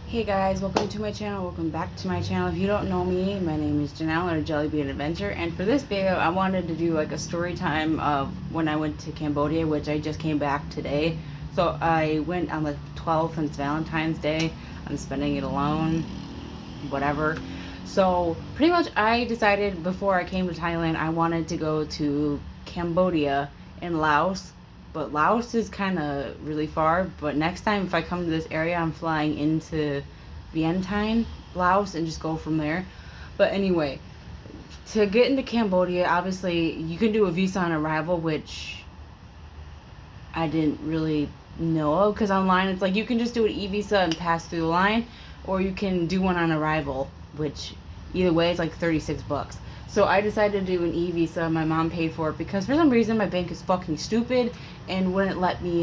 Hey guys, welcome to my channel. Welcome back to my channel. If you don't know me, my name is Janelle or Jellybean Adventure, and for this video I wanted to do like a story time of when I went to Cambodia, which I just came back today. So I went on the 12th and it's Valentine's Day. I'm spending it alone, whatever. So pretty much I decided before I came to Thailand I wanted to go to Cambodia and Laos, but Laos is kind of really far. But next time if I come to this area, I'm flying into Vientiane, Laos, and just go from there. But anyway, to get into Cambodia, obviously you can do a visa on arrival, which I didn't really know of, because online it's like you can just do an e-visa and pass through the line, or you can do one on arrival, which either way is like 36 bucks. So I decided to do an e-visa. My mom paid for it because for some reason my bank is fucking stupid and wouldn't let me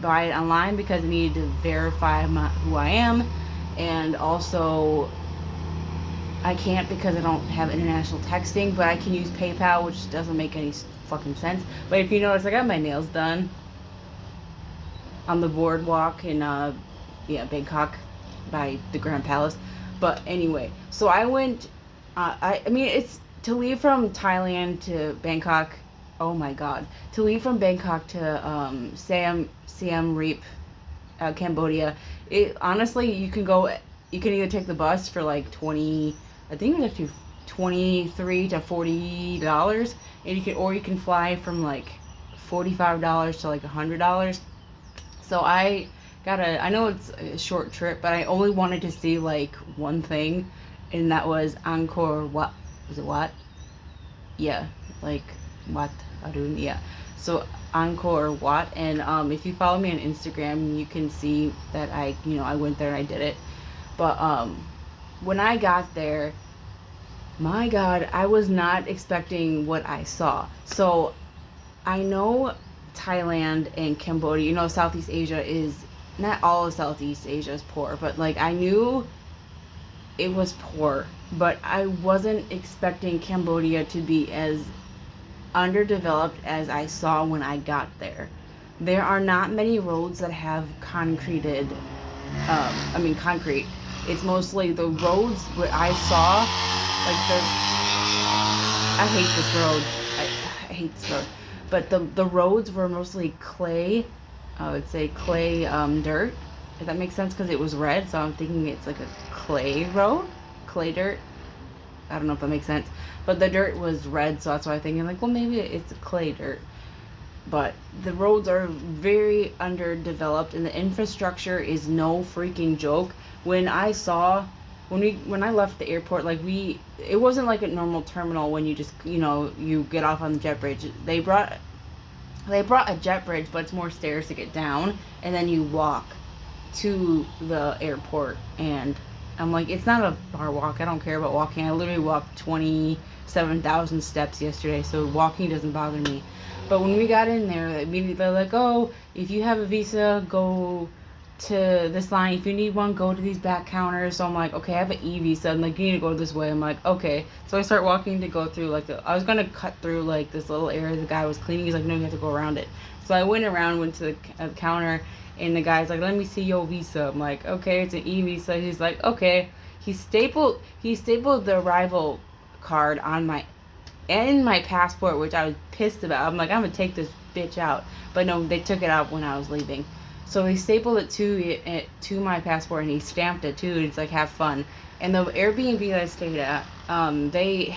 buy it online because it needed to verify who I am, and also I can't because I don't have international texting, but I can use PayPal, which doesn't make any fucking sense. But if you notice, I got my nails done on the boardwalk in Bangkok by the Grand Palace. But anyway, so I went. I mean, it's to leave from Thailand to Bangkok. Oh my God, to leave from Bangkok to Siem Reap, Cambodia. It honestly, you can go. You can either take the bus for like 20. I think it was actually $23 to $40, and you can fly from like $45 to like $100. So I know it's a short trip, but I only wanted to see like one thing, and that was Angkor Wat. Was it Wat? Yeah, like Wat Arun. Yeah. So Angkor Wat, and if you follow me on Instagram, you can see that I went there and I did it. But when I got there, my God, I was not expecting what I saw. So I know Thailand and Cambodia, Southeast Asia is not all of Southeast Asia is poor, but like I knew it was poor, but I wasn't expecting Cambodia to be as underdeveloped as I saw when I got there. There are not many roads that have concrete. It's mostly the roads what I saw, like I hate this road. I hate this road. But the roads were mostly clay. I would say clay dirt, if that makes sense, because it was red. So I'm thinking it's like a clay road, clay dirt. I don't know if that makes sense. But the dirt was red, so that's why I'm thinking like, well, maybe it's clay dirt. But the roads are very underdeveloped, and the infrastructure is no freaking joke. When I saw when I left the airport, like it wasn't like a normal terminal when you just you get off on the jet bridge. They brought a jet bridge, but it's more stairs to get down, and then you walk to the airport. And I'm like, it's not a far walk. I don't care about walking. I literally walked 27,000 steps yesterday, so walking doesn't bother me. But when we got in there, immediately they're like, oh, if you have a visa, go to this line. If you need one, go to these back counters. So I'm like, okay, I have an e-visa, and like, you need to go this way. I'm like, okay. So I start walking to go through I was gonna cut through like this little area the guy was cleaning. He's like, no, you have to go around it. So I went to the counter, and the guy's like, let me see your visa. I'm like, okay, it's an e-visa. He's like, okay. He stapled the arrival card on my passport, which I was pissed about. I'm like, I'm gonna take this bitch out. But no, they took it out when I was leaving. So he stapled it to my passport, and he stamped it too. And it's like, have fun. And the Airbnb that I stayed at, they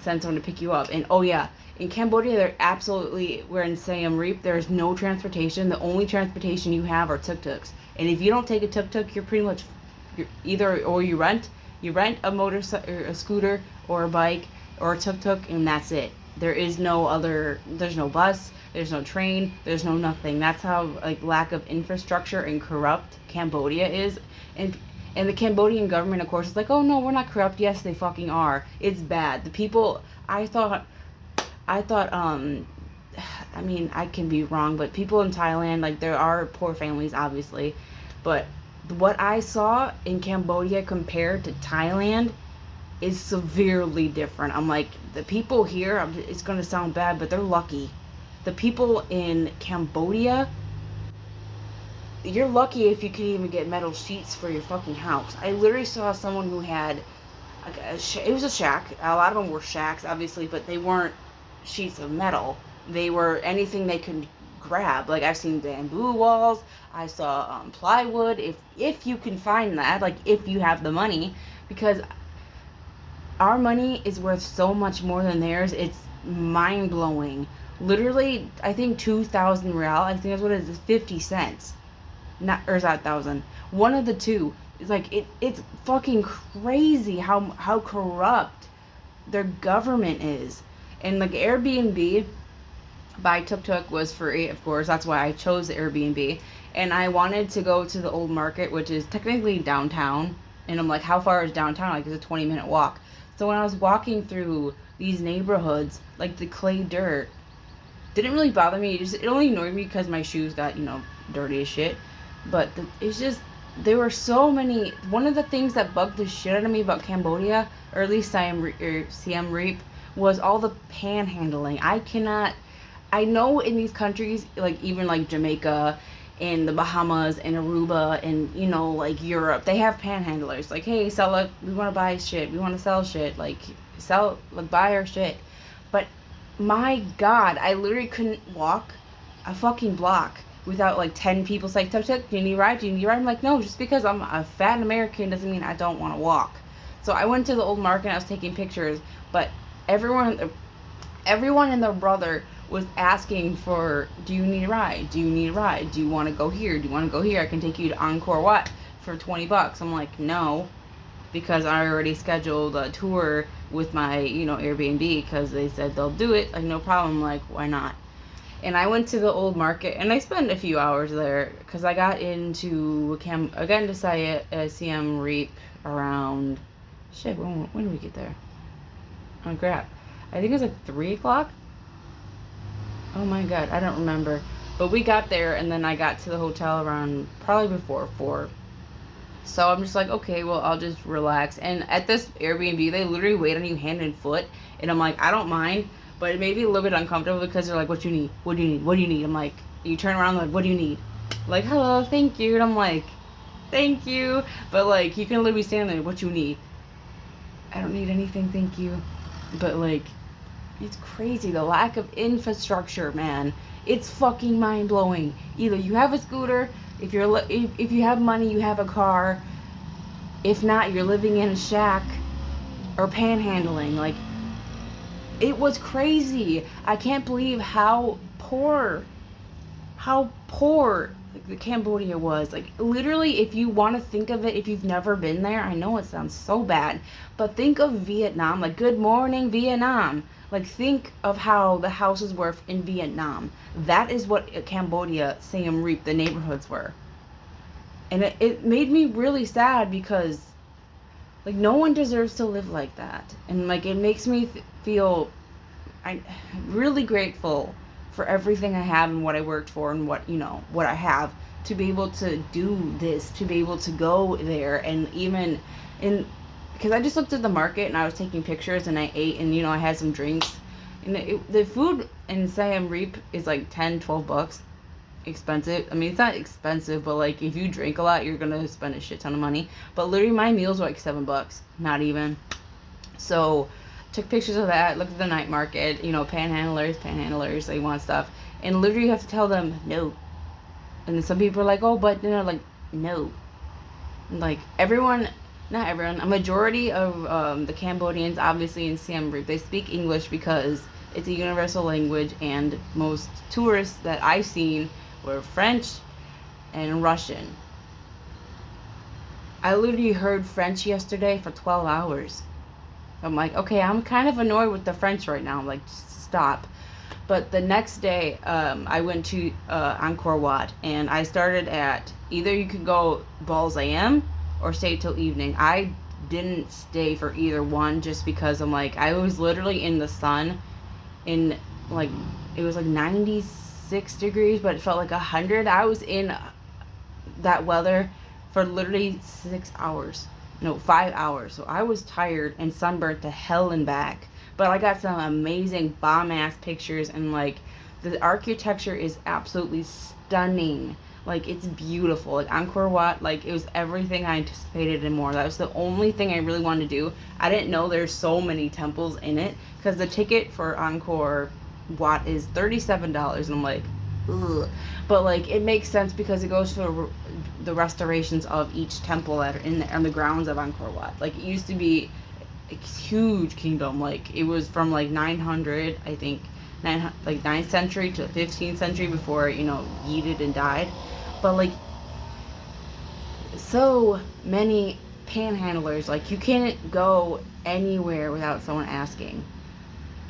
send someone to pick you up. And oh yeah, in Cambodia, we're in Siem Reap. There's no transportation. The only transportation you have are tuk-tuks. And if you don't take a tuk-tuk, you're either, or you rent a motorcycle, or a scooter, or a bike, or a tuk-tuk, and that's it. There's no bus, there's no train, there's no nothing. That's how like lack of infrastructure and corrupt Cambodia is. And the Cambodian government, of course, is like, oh no, we're not corrupt. Yes, they fucking are. It's bad. The people, I thought, I mean, I can be wrong, but people in Thailand, like, there are poor families, obviously, but what I saw in Cambodia compared to Thailand is severely different. I'm like, the people here, it's going to sound bad, but they're lucky. The people in Cambodia, you're lucky if you can even get metal sheets for your fucking house. I literally saw someone who had it was a shack. A lot of them were shacks, obviously, but they weren't sheets of metal. They were anything they could grab. Like I've seen bamboo walls. I saw plywood. If you can find that, like if you have the money, because our money is worth so much more than theirs. It's mind blowing. Literally, I think 2,000 real. I think that's what it is. 50 cents. Not, or is that thousand? One of the two. It's like it's fucking crazy how corrupt their government is. And like Airbnb by Tuk Tuk was free, of course. That's why I chose the Airbnb. And I wanted to go to the old market, which is technically downtown. And I'm like, how far is downtown? Like, it's a 20-minute walk. So when I was walking through these neighborhoods, like the clay dirt, didn't really bother me. It only annoyed me because my shoes got, dirty as shit. But it's just, there were so many. One of the things that bugged the shit out of me about Cambodia, or at least Siem Reap, was all the panhandling. I know in these countries, like even like Jamaica and the Bahamas and Aruba and, like Europe, they have panhandlers. Like, hey, sell it. We want to buy shit. We want to sell shit. Like, buy our shit. But my God, I literally couldn't walk a fucking block without like 10 people saying, Tuk Tuk, do you need a ride? Do you need a ride? I'm like, no, just because I'm a fat American doesn't mean I don't want to walk. So I went to the old market and I was taking pictures, but everyone and their brother was asking for, do you need a ride? Do you need a ride? Do you want to go here? Do you want to go here? I can take you to Angkor Wat for $20. I'm like, no, because I already scheduled a tour with my, Airbnb, because they said they'll do it. Like, no problem. I'm like, why not? And I went to the old market and I spent a few hours there because I got into Siem Reap around, shit, when did we get there? Oh crap. I think it was like 3 o'clock. Oh my God, I don't remember. But we got there and then I got to the hotel around probably before 4. So I'm just like, okay, well, I'll just relax. And at this Airbnb, they literally wait on you hand and foot. And I'm like, I don't mind. But it made me a little bit uncomfortable because they're like, what you need? What do you need? What do you need? I'm like, you turn around like, what do you need? Like, hello, thank you. And I'm like, thank you. But like, you can literally stand there, what you need? I don't need anything, thank you. But like, it's crazy. The lack of infrastructure, man. It's fucking mind blowing. Either you have a scooter, if you have money, you have a car. If not, you're living in a shack or panhandling. Like, it was crazy. I can't believe how poor like, the Cambodia was. Like, literally, if you want to think of it, if you've never been there, I know it sounds so bad, but think of Vietnam. Like, good morning, Vietnam. Like, think of how the houses were in Vietnam. That is what Cambodia, Siem Reap, the neighborhoods were. And it made me really sad because, like, no one deserves to live like that. And like, it makes me feel I'm really grateful for everything I have and what I worked for and what I have to be able to do this, to be able to go there. And even in, because I just looked at the market and I was taking pictures and I ate and I had some drinks, and the food in Siem Reap is like $10-12. Expensive. I mean, it's not expensive, but like, if you drink a lot, you're gonna spend a shit ton of money. But literally, my meals were like $7, not even. So took pictures of that, looked at the night market, panhandlers, they want stuff, and literally you have to tell them no. And then some people are like, oh, but like, no. Like, everyone, not everyone, a majority of the Cambodians, obviously in Siem Reap, they speak English because it's a universal language, and most tourists that I've seen were French and Russian. I literally heard French yesterday for 12 hours. I'm like, okay, I'm kind of annoyed with the French right now. I'm like, just stop. But the next day, I went to Angkor Wat, and I started at, either you could go Balls AM or stay till evening. I didn't stay for either one just because I'm like, I was literally in the sun in like, it was like 96 degrees, but it felt like 100. I was in that weather for literally 6 hours. No, 5 hours. So I was tired and sunburnt to hell and back. But I got some amazing bomb ass pictures, and like, the architecture is absolutely stunning. Like, it's beautiful. Like, Angkor Wat, like, it was everything I anticipated and more. That was the only thing I really wanted to do. I didn't know there's so many temples in it, because the ticket for Angkor Wat is $37, and I'm like, ugh. But, like, it makes sense because it goes for the restorations of each temple that are on the grounds of Angkor Wat. Like, it used to be a huge kingdom. Like, it was from, like, 900, I think, 9th century to 15th century before, yeeted and died. But, like, so many panhandlers, like, you can't go anywhere without someone asking.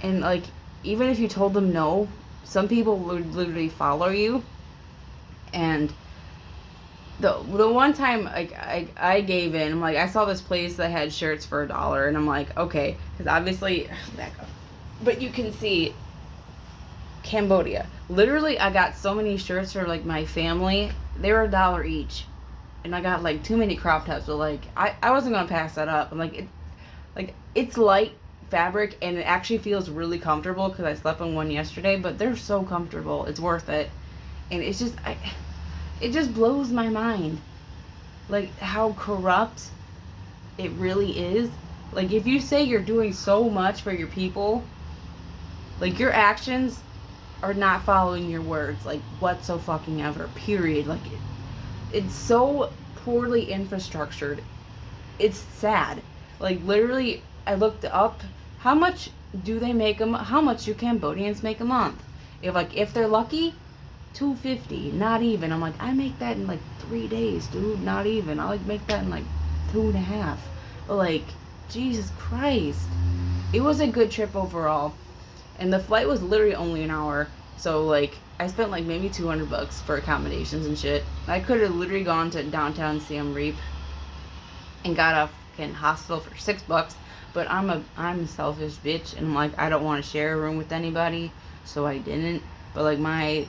And, like, even if you told them no, some people would literally follow you. And the one time, like, I gave in. I'm like, I saw this place that had shirts for $1, and I'm like, okay, because obviously, back up, but you can see Cambodia. Literally, I got so many shirts for, like, my family. They were $1 each, and I got, like, too many crop tops. But, like, I wasn't gonna pass that up. I'm like, it's light fabric, and it actually feels really comfortable because I slept in one yesterday. But they're so comfortable, it's worth it. And it's just, it just blows my mind, like, how corrupt it really is. Like, if you say you're doing so much for your people, like, your actions are not following your words, like, whatsoever, period. Like, it's so poorly infrastructured. It's sad. Like, literally, I looked up how much how much do Cambodians make a month? If they're lucky, $250, not even. I'm like, I make that in like 3 days, dude. Not even. I like make that in like 2.5. But, like, Jesus Christ, it was a good trip overall, and the flight was literally only an hour. So, like, I spent like maybe $200 for accommodations and shit. I could have literally gone to downtown Siem Reap and got a fucking hostel for $6. But I'm a selfish bitch, and I'm like, I don't want to share a room with anybody, so I didn't. But, like, my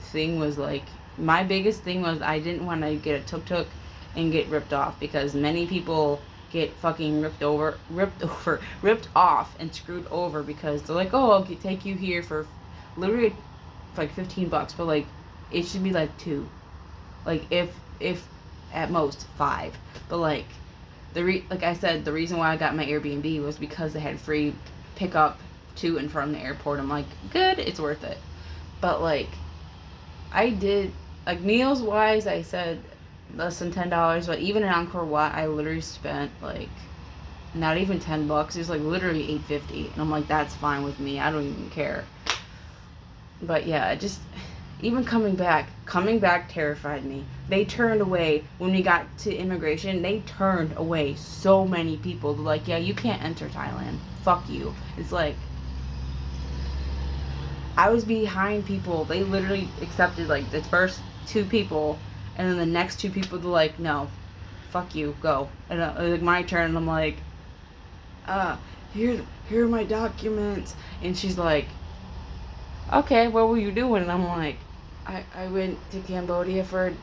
biggest thing was I didn't want to get a tuk-tuk and get ripped off, because many people get fucking ripped off and screwed over, because they're like, oh, I'll take you here for literally like $15, but, like, it should be like 2, like, if at most 5. But, like, like I said, the reason why I got my Airbnb was because they had free pickup to and from the airport. I'm like, good, it's worth it. But, like, I did, like, meals wise, I said less than $10. But even in Angkor Wat, I literally spent, like, not even $10. It was, like, literally $8.50, and I'm like, that's fine with me. I don't even care. But yeah, just even coming back terrified me. They turned away when we got to immigration. They turned away so many people. They're like, yeah, you can't enter Thailand. Fuck you. It's like, I was behind people. They literally accepted, like, the first 2 people, and then the next 2 people, they're like, no, fuck you, go. And it was like my turn, and I'm like, here are my documents. And she's like, okay, what were you doing? And I'm like, I went to Cambodia for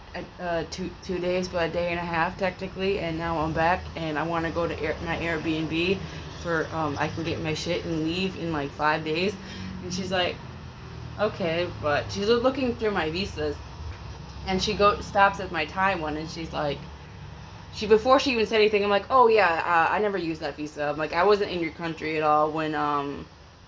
2 days, but a day and a half technically, and now I'm back, and I want to go to my Airbnb for I can get my shit and leave in like 5 days. And she's like, okay, but she's looking through my visas, and she stops at my Thai one, and she's like, before she even said anything, I'm like, oh yeah, I never used that visa. I'm like, I wasn't in your country at all when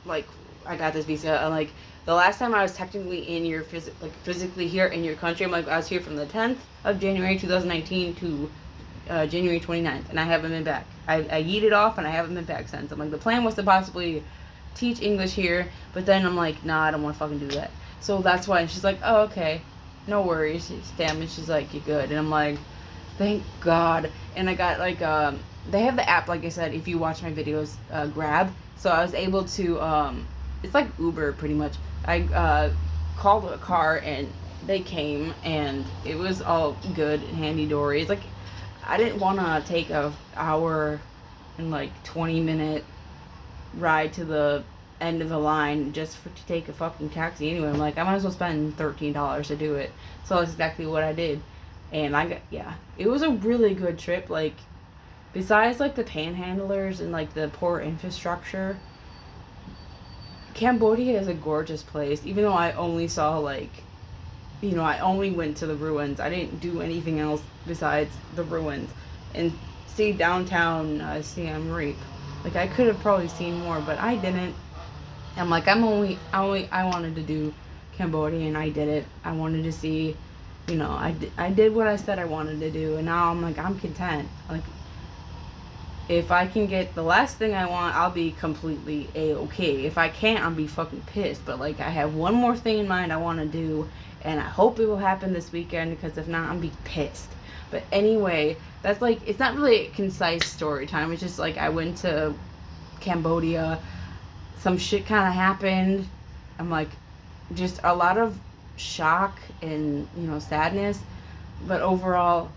like, I got this visa. I'm like, the last time I was technically in your physically here in your country, I'm like, I was here from the 10th of January 2019 to January 29th, and I haven't been back. I yeeted off, and I haven't been back since. I'm like, the plan was to possibly teach English here, but then I'm like, nah, I don't want to fucking do that. So that's why. And she's like, oh, okay, no worries. Damn it. She's like, you're good. And I'm like, thank God. And I got, like, they have the app, like I said, if you watch my videos, Grab. So I was able to, it's like Uber pretty much. I called a car, and they came, and it was all good, handy dory. It's like, I didn't want to take a hour and like 20-minute ride to the end of the line just to take a fucking taxi anyway. I'm like, I might as well spend $13 to do it. So that's exactly what I did. And it was a really good trip. Like, besides, like, the panhandlers and, like, the poor infrastructure, Cambodia is a gorgeous place. Even though I only saw, like, you know, I only went to the ruins. I didn't do anything else besides the ruins and see downtown Siem Reap. Like I could have probably seen more, but I didn't. I'm like, I wanted to do Cambodia and I did it. I wanted to see, you know, I did what I said I wanted to do, and now I'm like, I'm content. Like, if I can get the last thing I want, I'll be completely A-okay. If I can't, I'll be fucking pissed. But, like, I have one more thing in mind I want to do, and I hope it will happen this weekend, because if not, I'll be pissed. But anyway, that's, like, it's not really a concise story time. It's just, like, I went to Cambodia. Some shit kind of happened. I'm, like, just a lot of shock and, you know, sadness. But overall,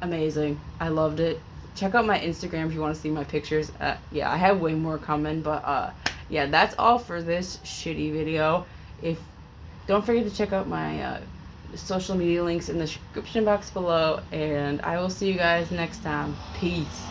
amazing. I loved it. Check out my Instagram if you want to see my pictures. Yeah, I have way more coming, but yeah, that's all for this shitty video. If Don't forget to check out my social media links in the description box below, and I will see you guys next time. Peace.